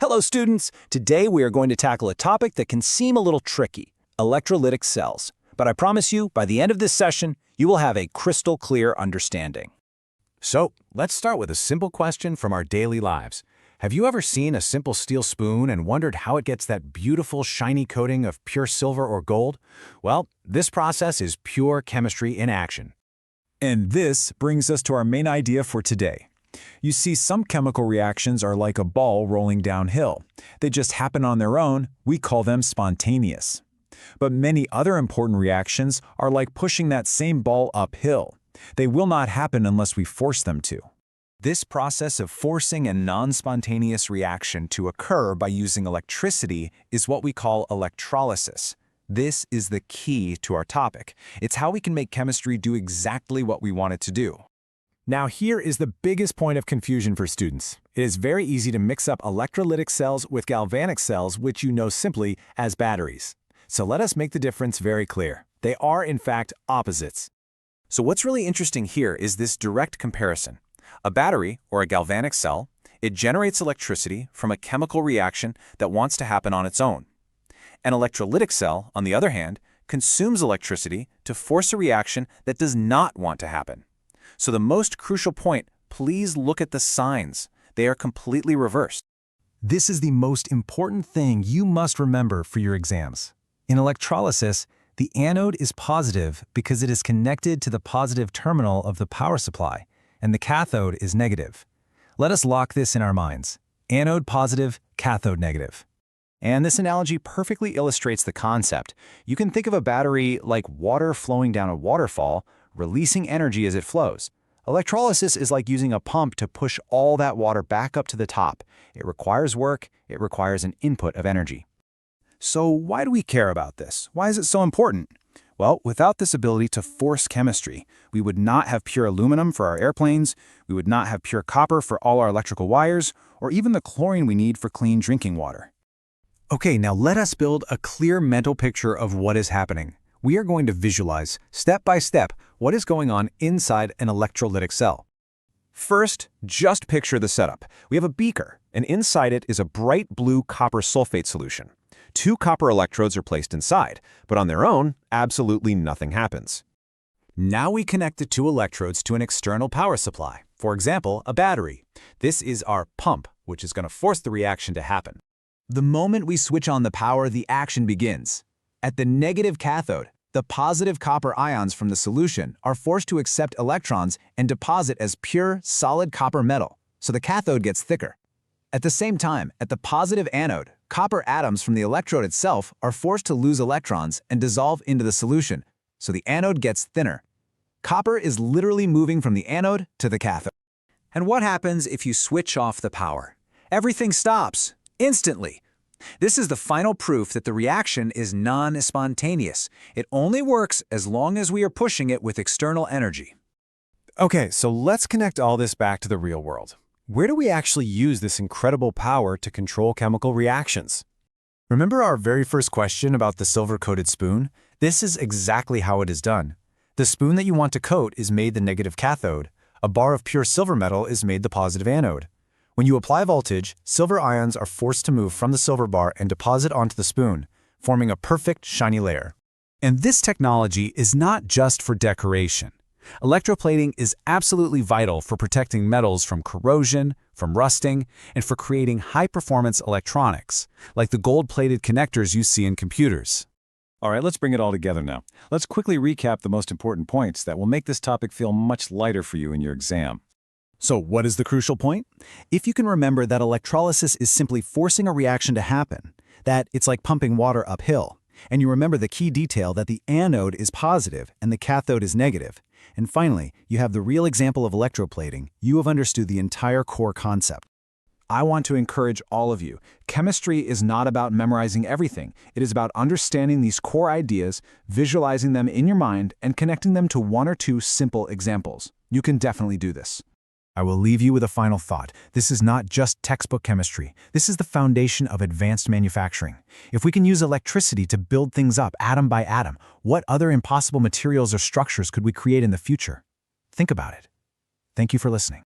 Hello students! Today we are going to tackle a topic that can seem a little tricky, electrolytic cells. But I promise you, by the end of this session, you will have a crystal clear understanding. So, let's start with a simple question from our daily lives. Have you ever seen a simple steel spoon and wondered how it gets that beautiful shiny coating of pure silver or gold? Well, this process is pure chemistry in action. And this brings us to our main idea for today. You see, some chemical reactions are like a ball rolling downhill. They just happen on their own. We call them spontaneous. But many other important reactions are like pushing that same ball uphill. They will not happen unless we force them to. This process of forcing a non-spontaneous reaction to occur by using electricity is what we call electrolysis. This is the key to our topic. It's how we can make chemistry do exactly what we want it to do. Now here is the biggest point of confusion for students. It is very easy to mix up electrolytic cells with galvanic cells, which you know simply as batteries. So let us make the difference very clear. They are, in fact, opposites. So what's really interesting here is this direct comparison. A battery, or a galvanic cell, it generates electricity from a chemical reaction that wants to happen on its own. An electrolytic cell, on the other hand, consumes electricity to force a reaction that does not want to happen. So the most crucial point, please look at the signs. They are completely reversed. This is the most important thing you must remember for your exams. In electrolysis, the anode is positive because it is connected to the positive terminal of the power supply, and the cathode is negative. Let us lock this in our minds. Anode positive, cathode negative. And this analogy perfectly illustrates the concept. You can think of a battery like water flowing down a waterfall, releasing energy as it flows. Electrolysis is like using a pump to push all that water back up to the top. It requires work, it requires an input of energy. So why do we care about this? Why is it so important? Well, without this ability to force chemistry, we would not have pure aluminum for our airplanes, we would not have pure copper for all our electrical wires, or even the chlorine we need for clean drinking water. Okay, now let us build a clear mental picture of what is happening. We are going to visualize, step by step, what is going on inside an electrolytic cell. First, just picture the setup. We have a beaker, and inside it is a bright blue copper sulfate solution. 2 copper electrodes are placed inside, but on their own, absolutely nothing happens. Now we connect the 2 electrodes to an external power supply, for example, a battery. This is our pump, which is going to force the reaction to happen. The moment we switch on the power, the action begins. At the negative cathode, the positive copper ions from the solution are forced to accept electrons and deposit as pure, solid copper metal, so the cathode gets thicker. At the same time, at the positive anode, copper atoms from the electrode itself are forced to lose electrons and dissolve into the solution, so the anode gets thinner. Copper is literally moving from the anode to the cathode. And what happens if you switch off the power? Everything stops, instantly. This is the final proof that the reaction is non-spontaneous. It only works as long as we are pushing it with external energy. Okay, so let's connect all this back to the real world. Where do we actually use this incredible power to control chemical reactions? Remember our very first question about the silver-coated spoon? This is exactly how it is done. The spoon that you want to coat is made the negative cathode. A bar of pure silver metal is made the positive anode. When you apply voltage, silver ions are forced to move from the silver bar and deposit onto the spoon, forming a perfect, shiny layer. And this technology is not just for decoration. Electroplating is absolutely vital for protecting metals from corrosion, from rusting, and for creating high-performance electronics, like the gold-plated connectors you see in computers. All right, let's bring it all together now. Let's quickly recap the most important points that will make this topic feel much lighter for you in your exam. So what is the crucial point? If you can remember that electrolysis is simply forcing a reaction to happen, that it's like pumping water uphill, and you remember the key detail that the anode is positive and the cathode is negative, and finally, you have the real example of electroplating, you have understood the entire core concept. I want to encourage all of you. Chemistry is not about memorizing everything. It is about understanding these core ideas, visualizing them in your mind, and connecting them to 1 or 2 simple examples. You can definitely do this. I will leave you with a final thought. This is not just textbook chemistry. This is the foundation of advanced manufacturing. If we can use electricity to build things up atom by atom, what other impossible materials or structures could we create in the future? Think about it. Thank you for listening.